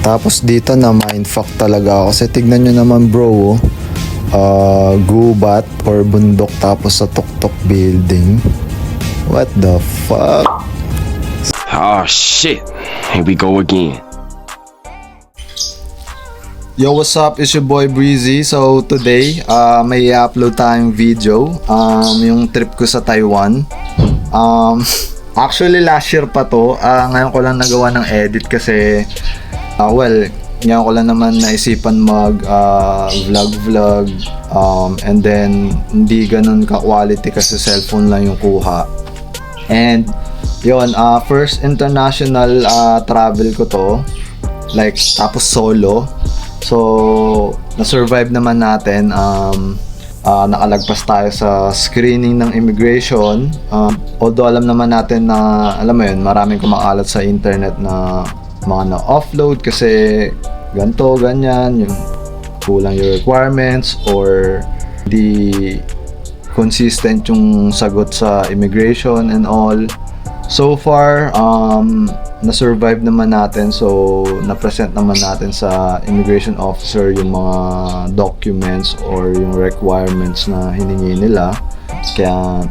Tapos dito na mindfuck talaga ako kasi tignan nyo naman bro, gubat or bundok tapos sa tuktok building. What the fuck? Oh shit, here we go again. Yo, what's up? It's your boy Breezy. So today, may i-upload tayong video, yung trip ko sa Taiwan. Actually last year pa to. Ngayon ko lang nagawa ng edit kasi ngayon ko lang naman naisipan mag vlog, and then hindi ganun ka quality kasi cellphone lang yung kuha. And yun, first international travel ko to, like tapos solo. So na-survive naman natin. Nakalagpas tayo sa screening ng immigration. Although alam naman natin na, alam mo yun, maraming kumakalat sa internet na mga na-offload kasi ganto, ganyan, yung kulang yung requirements or di consistent yung sagot sa immigration and all. So far, na-survive naman natin, so na-present naman natin sa immigration officer yung mga documents or yung requirements na hiningi nila. Kaya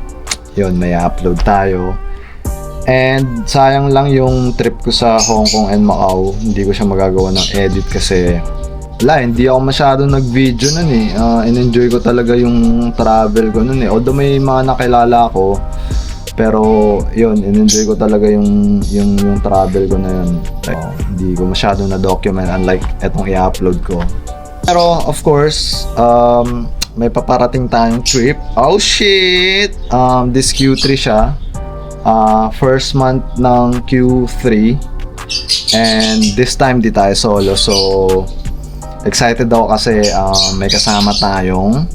yun, may upload tayo. And sayang lang yung trip ko sa Hong Kong and Macau, hindi ko siya magagawa ng edit kasi hindi ako masyadong nag-video nun eh. In-enjoy ko talaga yung travel ko nun eh. Although may mga nakilala ko, pero yun, in-enjoy ko talaga yung travel ko na yun. Hindi ko masyadong na-document unlike etong i-upload ko. Pero of course, may paparating tayong trip. Oh shit! This Q3 siya. First month ng Q3. And this time di tayo solo. So excited ako kasi may kasama tayong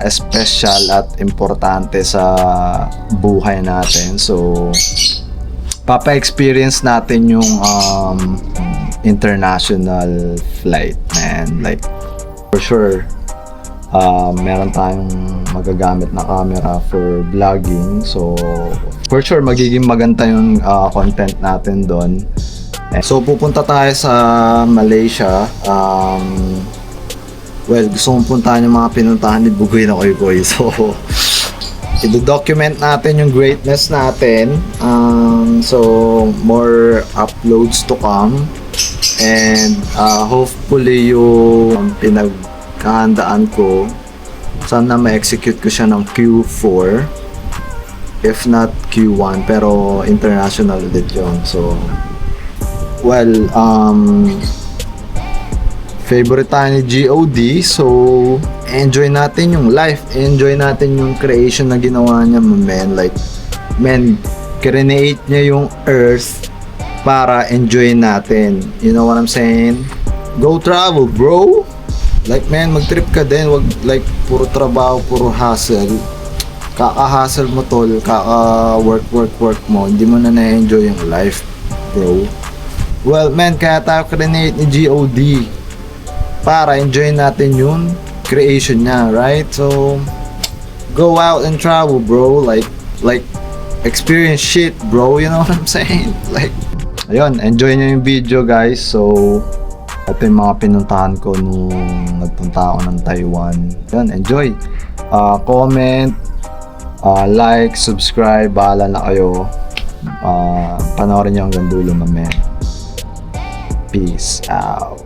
special at importante sa buhay natin. So papa-experience natin yung international flight, man. Like for sure, meron tayong magagamit na camera for vlogging. So for sure magiging maganda yung content natin doon. So pupunta tayo sa Malaysia. Gusto kong puntahan yung mga pinuntahan ni Bugoy na Koy. So i-document natin yung greatness natin. So more uploads to come. And hopefully yung pinagkahandaan ko, sana ma-execute ko siya ng Q4 if not Q1, pero international ulit yun. So favorite tayo ni GOD, so enjoy natin yung life, enjoy natin yung creation na ginawa niya, man. Like, man, create niya yung earth para enjoy natin. You know what I'm saying? Go travel, bro. Like, man, mag-trip ka din, wag like puro trabaho, puro hustle. Kaka-hustle mo tol, kaka-work mo, hindi mo na na-enjoy yung life, bro. Well, man, kaya tayo create ni GOD para enjoy natin yung creation niya, right? So go out and travel, bro. Like experience shit, bro. You know what I'm saying? Like, ayun, enjoy niyo yung video, guys. So ito yung mga pinuntahan ko nung nagpunta ako ng Taiwan. Ayun, enjoy. Comment, like, subscribe, bahala na kayo. Panoorin niyo hanggang dulo, man. Peace out.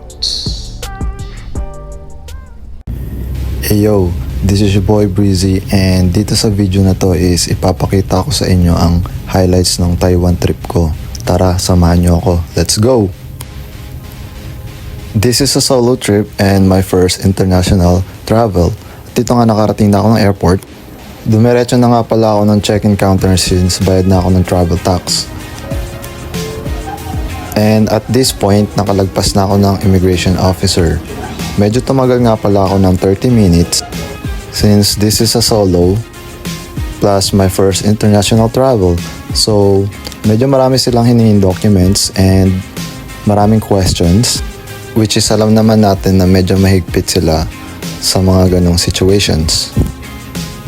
Hey yo, this is your boy Breezy, and dito sa video na to is ipapakita ko sa inyo ang highlights ng Taiwan trip ko. Tara, samahan nyo ako. Let's go! This is a solo trip and my first international travel. Dito nga nakarating na ako ng airport. Dumiretso na nga pala ako ng check-in counter since bayad na ako ng travel tax. And at this point, nakalagpas na ako ng immigration officer. Medyo tumagal nga pala ako ng 30 minutes since this is a solo plus my first international travel. So, medyo marami silang hinihing documents and maraming questions, which is alam naman natin na medyo mahigpit sila sa mga ganong situations.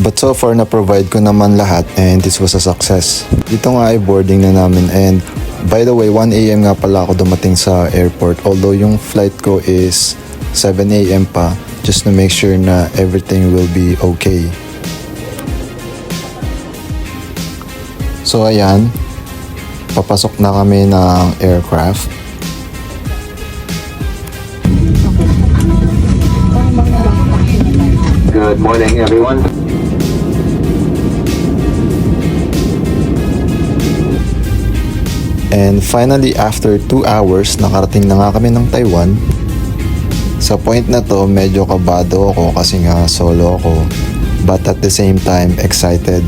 But so far, na-provide ko naman lahat and this was a success. Dito nga ay boarding na namin and By the way, 1 a.m. nga pala ako dumating sa airport. Although yung flight ko is 7 a.m. pa, just to make sure na everything will be okay. So ayan, papasok na kami ng aircraft. Good morning, everyone. And finally, after 2 hours, nakarating na nga kami ng Taiwan. Sa point na to, medyo kabado ako kasi nga solo ako. But at the same time, excited.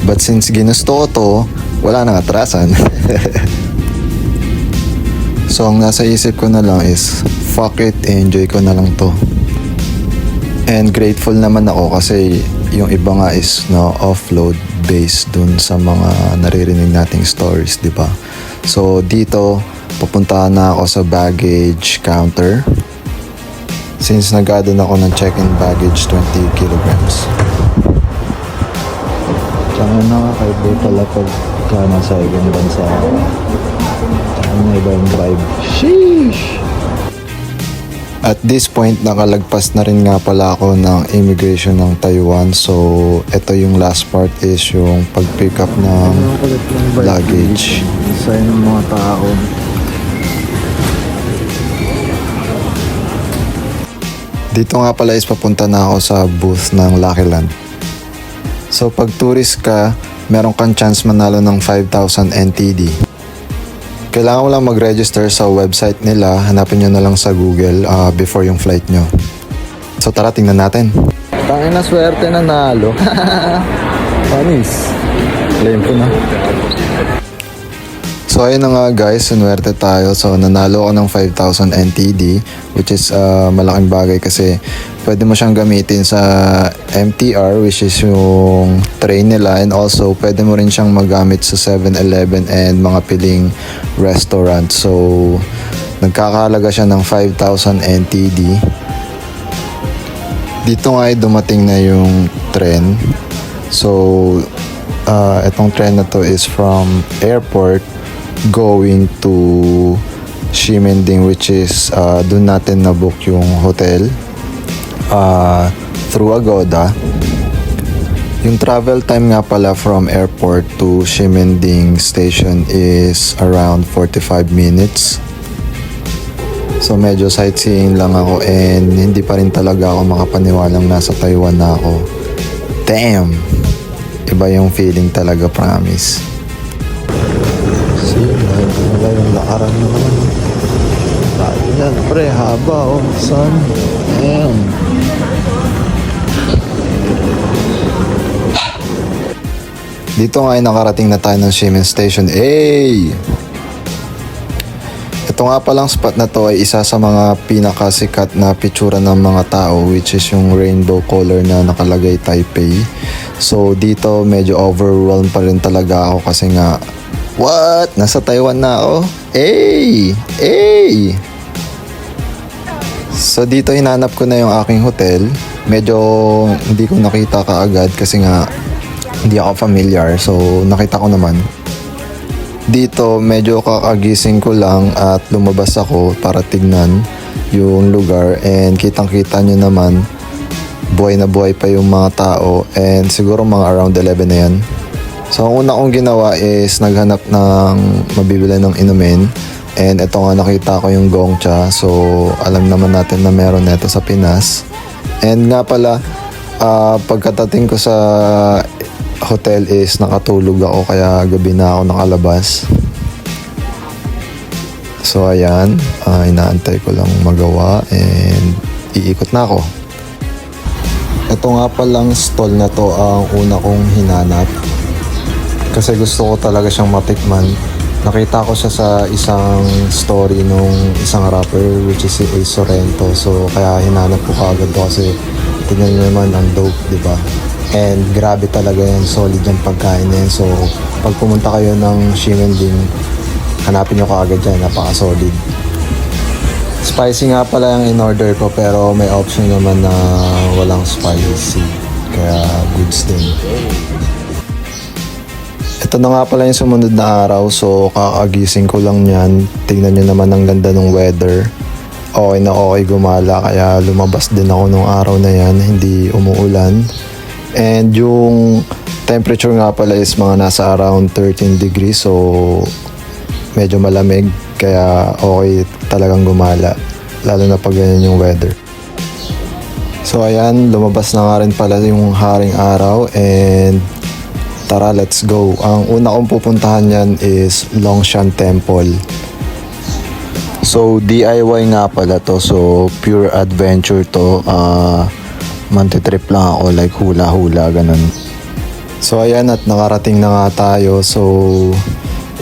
But since ginusto ko to, wala nang atrasan. So ang nasa isip ko na lang is, fuck it, enjoy ko na lang to. And grateful naman ako kasi yung iba nga is na offload based dun sa mga naririnig nating stories, di ba? So dito, pupuntahan na ako sa baggage counter. Since nag-add ako ng check-in baggage 20 kilograms. Tsaka nakakaiba pala pagka nasa ibang bansa. Tsaka na iba yung vibe. Sheesh! At this point, nakalagpas na rin nga pala ako ng immigration ng Taiwan. So, ito yung last part is yung pag-pick up ng luggage. Isa ng mga tao. Dito nga pala is papunta na ako sa booth ng Lucky Land. So, pag tourist ka, meron kang chance manalo ng 5,000 NTD. Kailangan mo lang mag-register sa website nila. Hanapin nyo na lang sa Google before yung flight nyo. So tara, tingnan natin. Tangin na swerte na nalo. Panis. Claim ko na. So ayun na nga guys, sunwerte tayo. So nanalo ako ng 5,000 NTD, which is malaking bagay kasi pwede mo siyang gamitin sa MTR, which is yung train nila, and also pwede mo rin siyang magamit sa 7-Eleven and mga piling restaurant. So nagkakahalaga siya ng 5,000 NTD. Dito nga ay dumating na yung tren. So itong tren na to is from airport going to Ximending, which is doon natin na-book yung hotel through Agoda. Yung travel time nga pala from airport to Ximending station is around 45 minutes. So medyo sightseeing lang ako and hindi pa rin talaga ako makapaniwalang nasa Taiwan na ako. Damn! Iba yung feeling talaga, promise. Wala yung lakaran naman. Tayo yan, pre, haba oh, son. Damn. Dito nga ay nakarating na tayo ng Ximen Station. Hey! Ito nga palang spot na to ay isa sa mga pinakasikat na pictura ng mga tao, which is yung rainbow color na nakalagay Taipei. So dito medyo overwhelmed pa rin talaga ako kasi nga, what? Nasa Taiwan na ako? Hey! Hey! So dito hinanap ko na yung aking hotel. Medyo hindi ko nakita kaagad kasi nga hindi ako familiar. So nakita ko naman. Dito medyo kakagising ko lang at lumabas ako para tignan yung lugar, and kitang-kita nyo naman buhay na buhay pa yung mga tao, and siguro mga around 11 na yan. So ang una kong ginawa is naghanap ng mabibili ng inumin, and ito nga nakita ko yung Gongcha. So alam naman natin na meron neto sa Pinas. And nga pala pagkatating ko sa hotel is nakatulog ako, kaya gabi na ako nakalabas. So ayan, inaantay ko lang magawa and iikot na ako. Ito nga palang stall na to ang una kong hinanap kasi gusto ko talaga siyang matikman. Nakita ko siya sa isang story nung isang rapper, which is si Ace Sorrento. So kaya hinanap ko kaagad to kasi tingnan nyo naman ang dope, diba? And grabe talaga yan, solid yung pagkain yan. So pag pumunta kayo ng Ximending, hanapin nyo kaagad yan, napaka-solid. Spicy nga pala yung in-order ko, pero may option naman na walang spicy, kaya goods din. Ito na nga pala yung sumunod na araw. So, kakagising ko lang yan. Tingnan nyo naman ang ganda ng weather. Okay na okay gumala. Kaya lumabas din ako nung araw na yan. Hindi umuulan. And yung temperature nga pala is mga nasa around 13 degrees. So, medyo malamig. Kaya okay talagang gumala. Lalo na pag ganyan yung weather. So, ayan. Lumabas na nga rin pala yung haring araw. And tara, let's go. Ang una kong pupuntahan yan is Longshan Temple. So, DIY nga pala to. So, pure adventure to. Mantitrip lang ako, like hula-hula, ganun. So, ayan, at nakarating na nga tayo. So,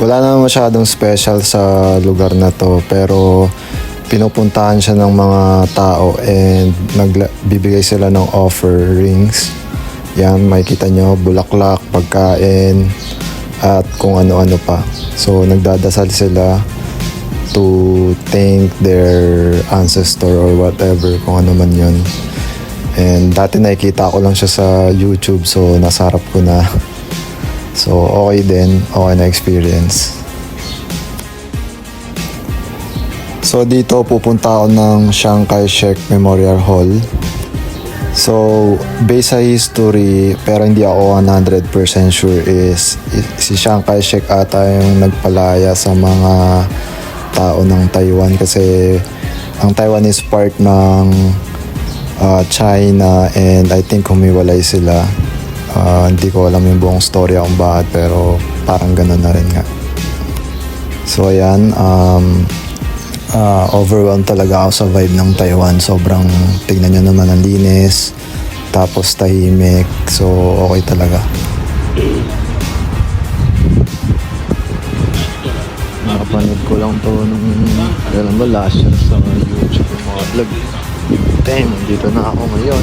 wala naman masyadong special sa lugar na to. Pero, pinupuntahan siya ng mga tao and nagbibigay sila ng offerings. Yan, makikita nyo, bulaklak, pagkain, at kung ano-ano pa. So, nagdadasal sila to thank their ancestor or whatever, kung ano man yun. And dati nakikita ko lang siya sa YouTube, so nasarap ko na. So, okay din, okay na experience. So, dito pupunta ako ng Chiang Kai-shek Memorial Hall. So, based sa history, pero hindi ako 100% sure is si Chiang Kai-shek ata yung nagpalaya sa mga tao ng Taiwan kasi ang Taiwan is part ng China and I think humiwalay sila. Hindi ko alam yung buong storya kung bakit pero parang ganun na rin nga. So, ayan. Overwhelmed talaga ako sa vibe ng Taiwan. Sobrang, tignan nyo naman ang linis, tapos tahimik, so okay talaga. Nakapanood ko lang to nung kailan ba last year sa YouTube yung mga vlog. Damn, dito na ako ngayon.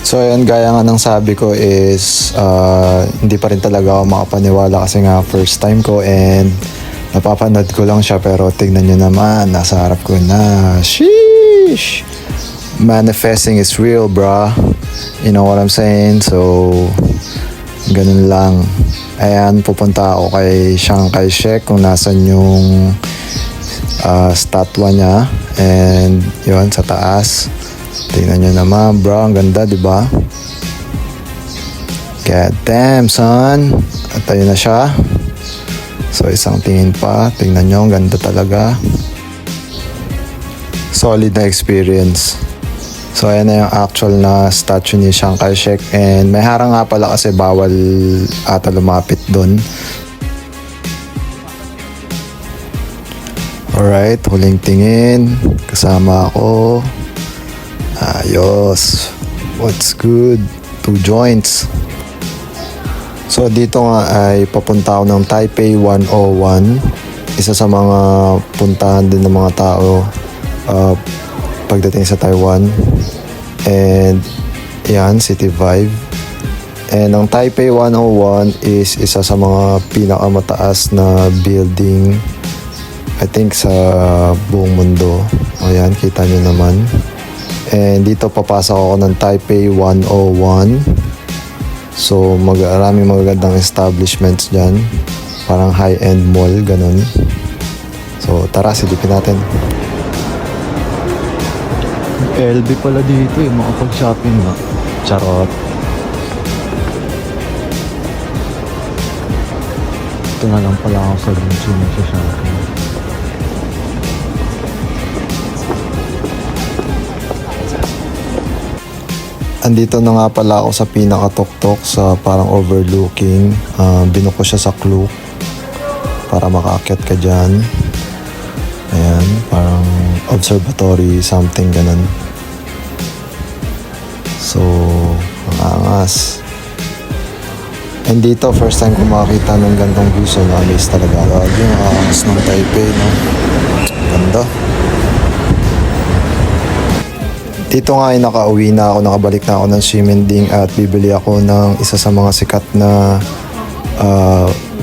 So ayan, gaya nga ng sabi ko is hindi pa rin talaga ako makapaniwala kasi nga first time ko and napapanood ko lang siya pero tignan nyo naman, nasa harap ko na. Sheesh! Manifesting is real, brah. You know what I'm saying? So, ganun lang. Ayan, pupunta ako kay Chiang Kai-shek kung nasan yung statwa niya and yun, sa taas. Tingnan nyo naman, bro. Ang ganda, di ba? God damn, son. At ayun na siya. So, isang tingin pa. Tingnan nyo, ang ganda talaga. Solid na experience. So, ayan na yung actual na statue ni Chiang Kai-shek. And may harang nga pala kasi bawal ata lumapit doon. Alright, huling tingin. Kasama ako. Ayos. What's good? 2 joints. So, dito nga ay papunta ako ng Taipei 101. Isa sa mga puntahan din ng mga tao pagdating sa Taiwan. And, yan, city vibe. And ang Taipei 101 is isa sa mga pinakamataas na building I think sa buong mundo. Ayan, kita nyo naman. And dito papasok ako ng Taipei 101. So maraming magagandang establishments dyan. Parang high-end mall, ganun. So tara, silipin natin. LB pala dito eh, makapag-shopping nga. Charot. Ito na lang pala ako sa Lunchu nagsha-shopping. Andito na nga pala ako sa pinakatuktok sa parang overlooking. Binuko siya sa Klook para makaakyat ka dyan. Ayan, parang observatory something ganun. So, ang angas. And dito, first time ko makakita ng gandang view, so na-amaze talaga. Yung angas ng Taipei, no? Ganda. Dito nga ay nakauwi na ako, nakabalik na ako ng Ximending at bibili ako ng isa sa mga sikat na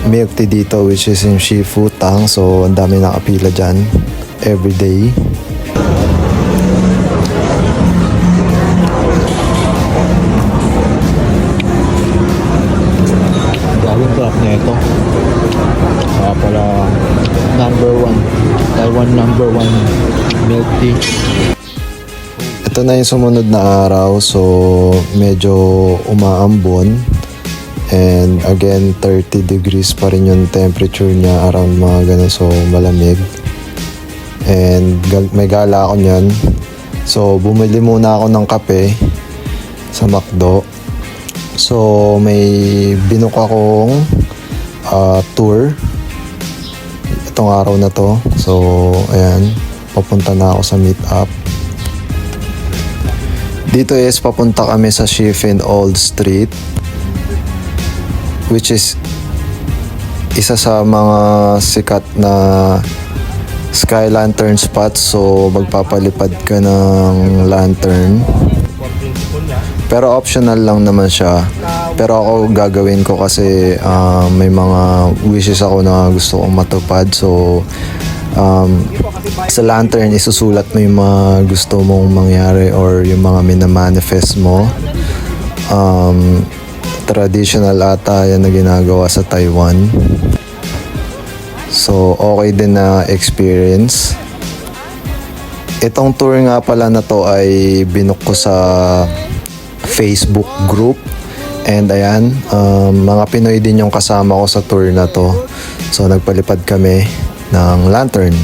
milk tea dito, which is yung Shifu Tang. So, ang dami nakapila dyan everyday. sarap nito. Kaya pala number 1. Taiwan number 1 milk tea. Ito na yung sumunod na araw, so medyo umaambon. And again, 30 degrees pa rin yung temperature niya, around mga ganun, so malamig. And may gala ako niyan. So bumili muna ako ng kape sa McDo. So may binook akong tour itong araw na to. So ayan, papunta na ako sa meet-up. Dito is papunta kami sa Shifen Old Street, which is isa sa mga sikat na sky lantern spots. So magpapalipad ka ng lantern, pero optional lang naman siya. Pero ako gagawin ko kasi may mga wishes ako na gusto kong matupad. So sa lantern isusulat mo yung mga gusto mong mangyari or yung mga minamanifest mo. Traditional ata yan na ginagawa sa Taiwan. So okay din na experience. Itong tour nga pala na to ay binook ko sa Facebook group. And ayan, mga Pinoy din yung kasama ko sa tour na to. So nagpalipad kami ng lantern.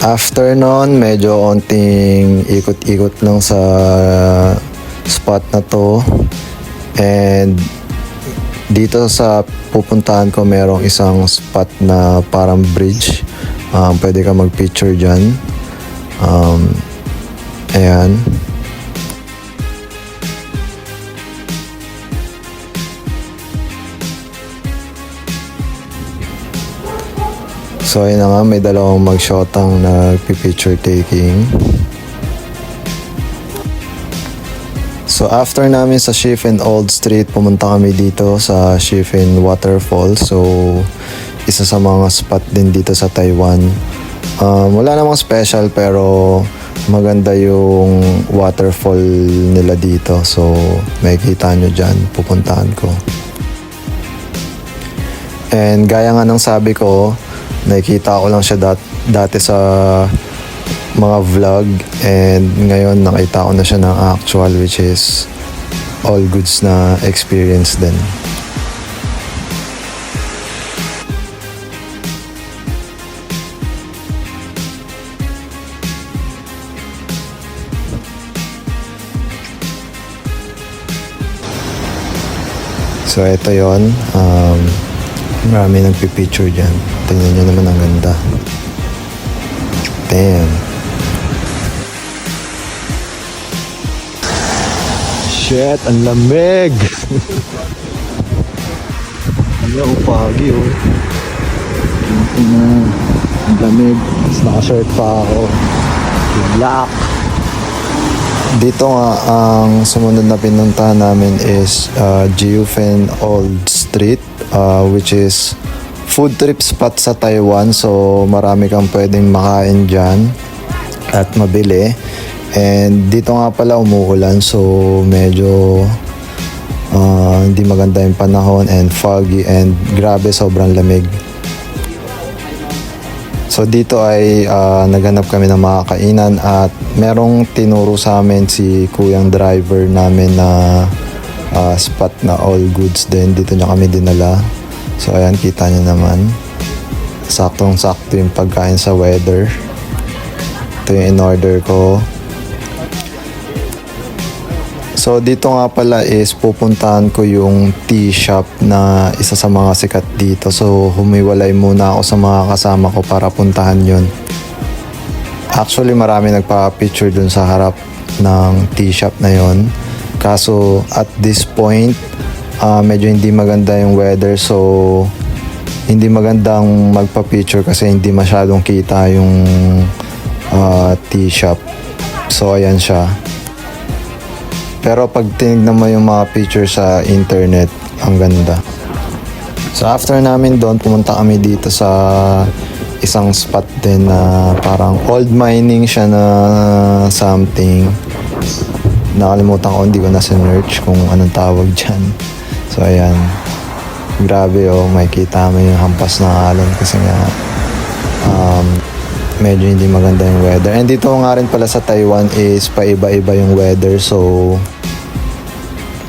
After nun, medyo onting ikot-ikot lang sa spot na to. And dito sa pupuntahan ko, merong isang spot na parang bridge. Pwede ka mag-picture dyan. Ayan. So ayun na nga, may dalawang magshotang nagpi-picture taking. So after namin sa Shifen Old Street, pumunta kami dito sa Shifen Waterfall. So isa sa mga spot din dito sa Taiwan. Wala namang special pero maganda yung waterfall nila dito. So makikita nyo dyan, pupuntahan ko. And gaya nga ng sabi ko, nakikita ko lang siya dati sa mga vlog, and ngayon nakita ko na siya ng actual, which is all goods na experience din. So ito yon, marami nagpipicture dyan. Tingnan nyo naman, ang ganda. Damn. Shit, ang lamig. Ang pagi, oh. Ang lamig. Tapos naka-shirt pa ako. Black. Dito nga, ang sumunod na pinuntahan namin is Jiufen Old Street, which is food trip spot sa Taiwan. So marami kang pwedeng makain dyan at mabili. And dito nga pala umuulan, so medyo hindi maganda yung panahon and foggy, and grabe, sobrang lamig. So dito ay naghanap kami ng mga kainan at merong tinuro sa amin si kuyang driver namin na spot na all goods din. Dito niya kami dinala. So ayan, kita niyo naman. Saktong-sakto yung pagkain sa weather. Ito yung in-order ko. So dito nga pala is pupuntahan ko yung tea shop na isa sa mga sikat dito. So humiwalay muna ako sa mga kasama ko para puntahan yun. Actually marami nagpa-picture dun sa harap ng tea shop na yun. Kaso at this point, medyo hindi maganda yung weather, so hindi magandang magpa-picture kasi hindi masyadong kita yung tea shop. So ayan siya. Pero pag tinignan mo yung mga picture sa internet, ang ganda. So after namin doon, pumunta kami dito sa isang spot din na parang old mining siya na something. Nakalimutan ko, hindi ko na sinearch kung anong tawag dyan. So ayan, grabe makikita mo yung hampas ng alon kasi nga medyo hindi maganda yung weather. And dito nga rin pala sa Taiwan is paiba-iba yung weather, so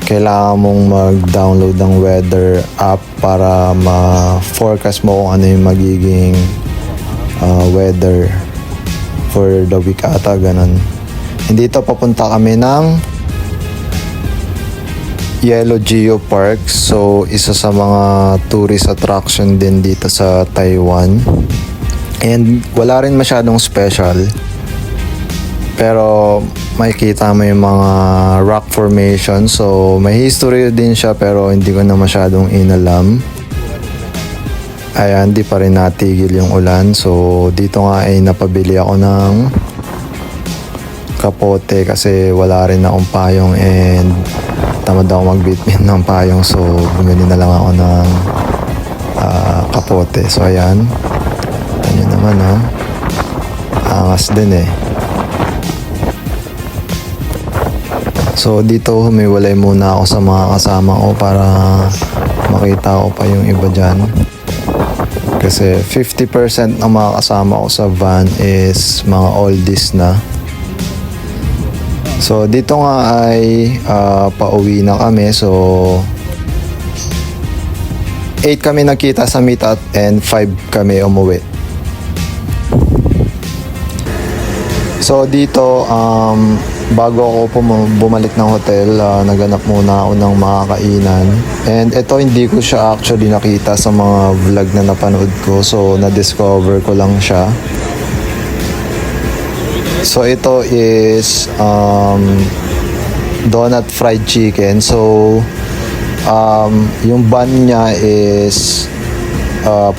kailangan mong mag-download ng weather app para ma-forecast mo kung ano yung magiging weather for the week ata, ganun. And dito papunta kami ng Yellow Geo Park. So isa sa mga tourist attraction din dito sa Taiwan. And wala rin masyadong special. Pero makikita mo yung mga rock formation. So may history din siya pero hindi ko na masyadong inalam. Ayan, di pa rin natigil yung ulan. So dito nga ay napabili ako ng kapote kasi wala rin akong payong and tamad ako magbitbit ng payong, so bumili na lang ako ng kapote. So ayan, ano naman angas din So dito humiwalay muna ako sa mga kasama ko para makita ko pa yung iba dyan, kasi 50% ng mga kasama ko sa van is mga oldies na. So dito nga ay pauwi na kami. So 8 kami nagkita sa meetup and 5 kami umuwi. So dito bago ako bumalik ng hotel, naghanap muna ako ng mga kainan. And ito hindi ko siya actually nakita sa mga vlog na napanood ko. So na-discover ko lang siya. So ito is donut fried chicken. So yung bun niya is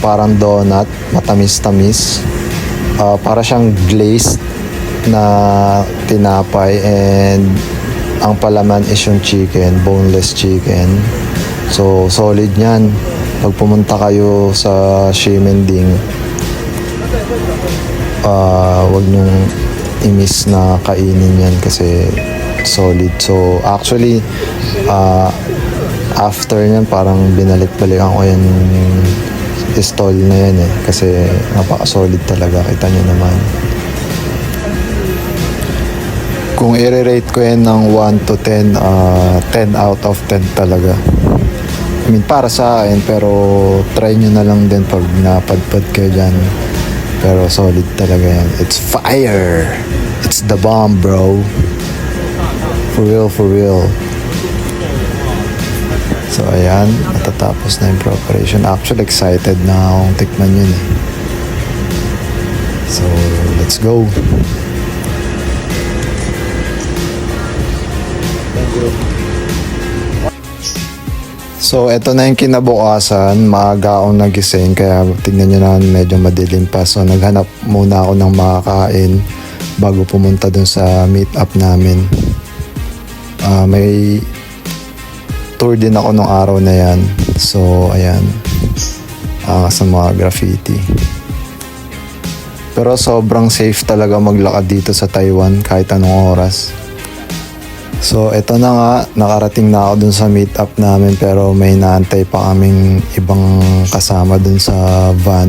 parang donut, matamis-tamis. Para siyang glazed na tinapay, and ang palaman is yung chicken, boneless chicken. So solid yan. Pag pumunta kayo sa Ximending, wag nyong i-miss na kainin yan kasi solid. So actually after nyan parang binalik-balikan ko yan stall na yan kasi napaka-solid talaga, kita nyo naman. Kung i-rate ko yan ng 1 to 10, 10 out of 10 talaga. I mean, para sa akin, pero try nyo na lang din pag napadpad kayo dyan. Pero solid talaga yan. It's fire! It's the bomb, bro. For real, for real. So, ayan. Matatapos na yung preparation. Actually, excited na akong tikman yun So, let's go. So, eto na yung kinabukasan. Maaga akong nagising, kaya tingnan nyo na medyo madilim pa. So, naghanap muna ako ng makakain bago pumunta dun sa meet up namin. May tour din ako nung araw na yan. So, ayan. Sa mga graffiti. Pero sobrang safe talaga maglakad dito sa Taiwan kahit anong oras. So, eto na nga, nakarating na ako dun sa meetup namin, pero may naantay pa kaming ibang kasama dun sa van.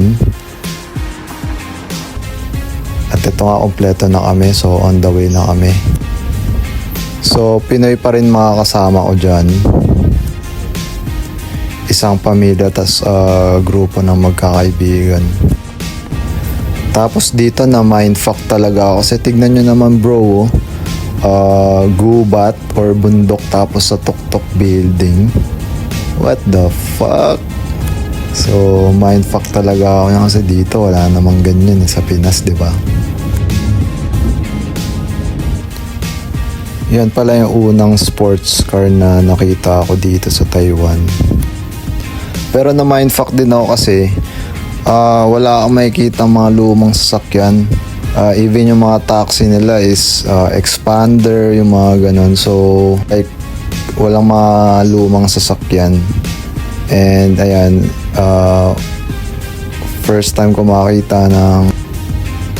At ito nga, kompleto na kami, so on the way na kami. So, Pinoy pa rin mga kasama ko dyan. Isang pamilya, tas grupo ng magkakaibigan. Tapos dito na mindfuck talaga ako kasi tignan nyo naman bro, gubat or bundok tapos sa tuktok building. What the fuck? So mindfuck talaga ako kasi dito wala namang ganyan sa Pinas, di ba? Yan pala yung unang sports car na nakita ako dito sa Taiwan. Pero na mindfuck din ako kasi wala akong makikita mga lumang sasakyan. Even yung mga taxi nila is expander, yung mga ganon. So, like, walang mga lumang sasakyan. And, ayan, first time ko makita ng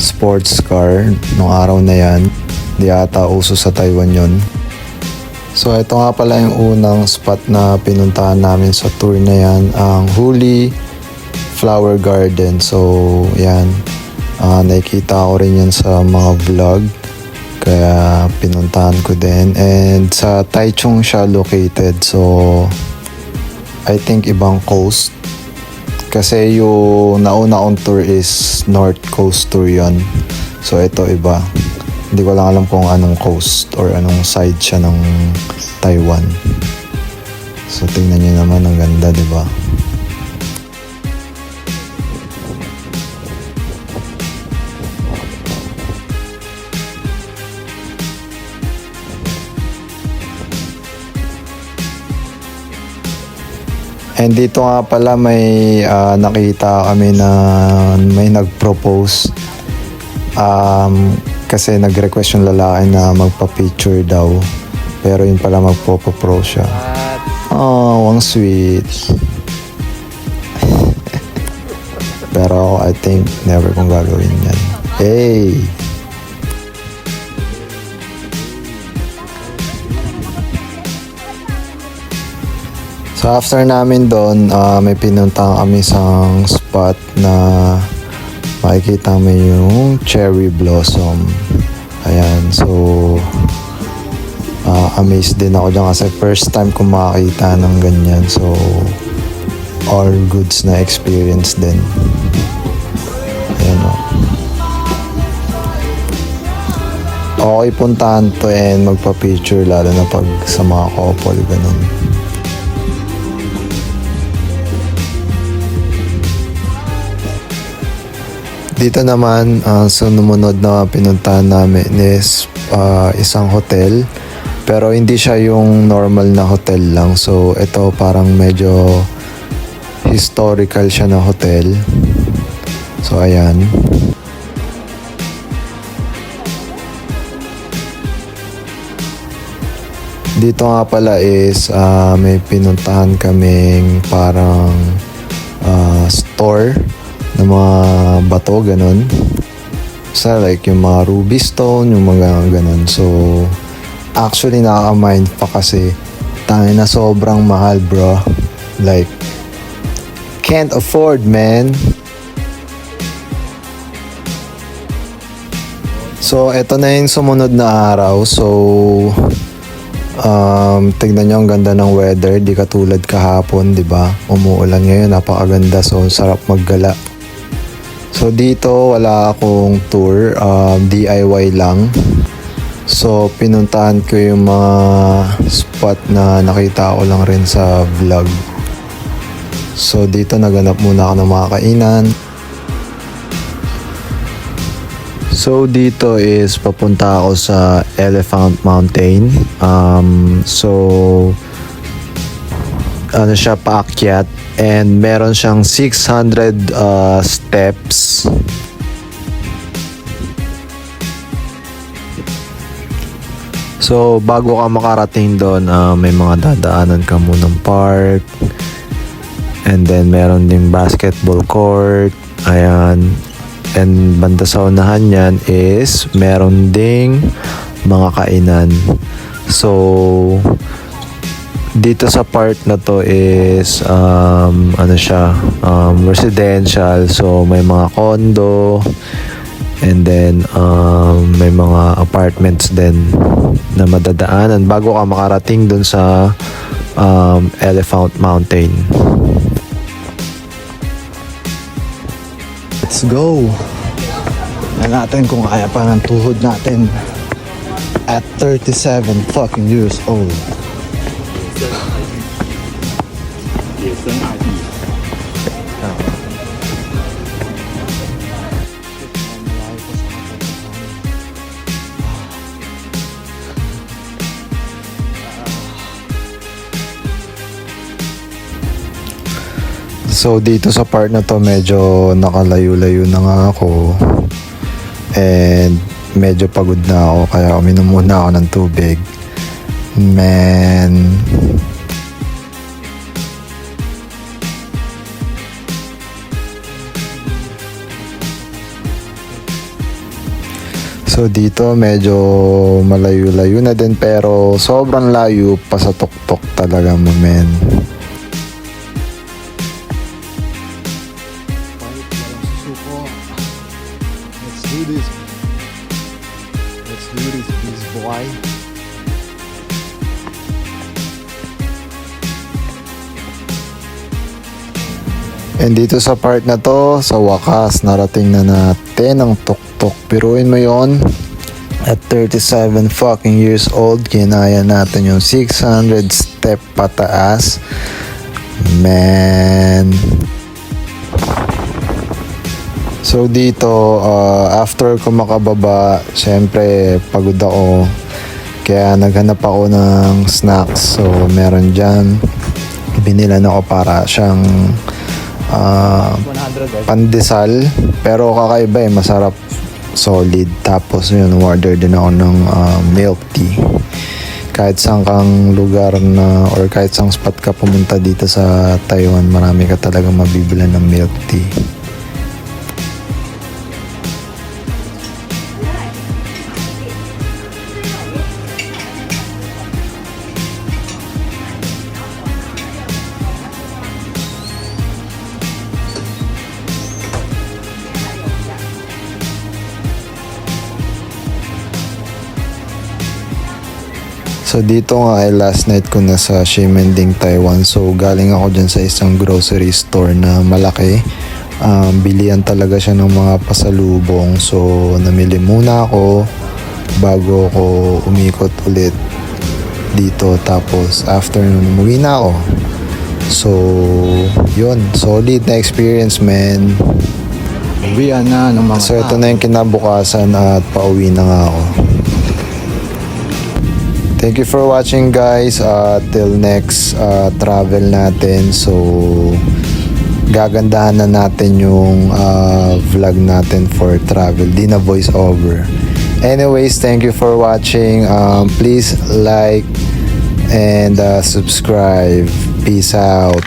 sports car nung araw na yan. Di ata uso sa Taiwan yon. So ito nga pala yung unang spot na pinuntahan namin sa tour na yan, ang Holy Flower Garden. So yan, nakikita ko rin yan sa mga vlog, kaya pinuntahan ko din. And sa Taichung siya located, so I think ibang coast. Kasi yung nauna kong tour is North Coast tour yon. So ito iba. Hindi ko lang alam kung anong coast or anong side siya ng Taiwan. So tingnan niyo naman, ang ganda, di ba? And dito nga pala may nakita kami na may nag-propose. Kasi nag-request yung lalaki na magpa-picture daw. Pero yun pala magpo-propose siya. Oh, ang sweet. Pero ako, I think never kong gagawin yan. Hey! So after namin doon, may pinuntahan kami sa spot na makikita mo yung cherry blossom. Ayan, so amazed din ako dyan kasi first time ko makakita ng ganyan. So all goods na experience din. Ayan o. Okay puntahan to and magpa-picture, lalo na pag sa mga couple, ganun. Dito naman, sumunod na pinuntahan namin is isang hotel. Pero hindi siya yung normal na hotel lang. So, ito parang medyo historical siya na hotel. So, ayan. Dito nga pala is may pinuntahan kaming parang store ng mga bato, ganun. So, like yung mga ruby stone, yung mga ganun. So, actually nakaka-mind pa kasi tayo na sobrang mahal, bro. Like, can't afford, man. So, eto na yung sumunod na araw. So, tignan nyo, ang ganda ng weather. Di katulad kahapon, di ba? Umuulan ngayon, napakaganda. So, sarap maggala. So dito wala akong tour, DIY lang. So pinuntahan ko yung mga spot na nakita ko lang rin sa vlog. So dito naganap muna ako ng mga kainan. So dito is papunta ako sa Elephant Mountain. So ano siya, paakyat, and meron siyang 600 steps. So bago ka makarating doon, may mga dadaanan ka munang park, and then meron ding basketball court. Ayan. And banda sa unahan yan is meron ding mga kainan. So dito sa part na to is ano siya, residential. So may mga condo, and then may mga apartments din na madadaanan bago ka makarating dun sa Elephant Mountain. Let's go! Na natin kung kaya pa ng tuhod natin at 37 fucking years old. So dito sa part na to medyo nakalayo-layo na nga ako and medyo pagod na ako, kaya uminom muna ako ng tubig. Man, So dito medyo malayo-layo na din pero sobrang layo pa sa tuktok talaga mo men. Let's do this. Let's do this, please, boy. And dito sa part na to, sa wakas, narating na natin ang tuktok. Piruin mo yon. At 37 fucking years old, kinaya natin yung 600 step pataas. Man. So dito, after ko makababa, syempre pagod ako. Kaya naghanap ako ng snacks. So meron dyan. Binilan ako para siyang pandesal. Pero kakaiba masarap. Solid. Tapos yun, order din ako ng milk tea. Kahit saan kang lugar na or kahit saan spot ka pumunta dito sa Taiwan, marami ka talaga mabibilan ng milk tea. So dito nga ay last night ko na sa Ximending, Taiwan. So galing ako dyan sa isang grocery store na malaki. Bilihan talaga siya ng mga pasalubong. So namili muna ako bago ko umikot ulit dito. Tapos after nun umuwi na ako. So yun, solid na experience man. Uwian na ng mga So ito na yung kinabukasan at pauwi na nga ako. Thank you for watching guys. Till next travel natin. So gagandahan na natin yung vlog natin for travel. Di na voice over. Anyways, thank you for watching. Please like and subscribe. Peace out.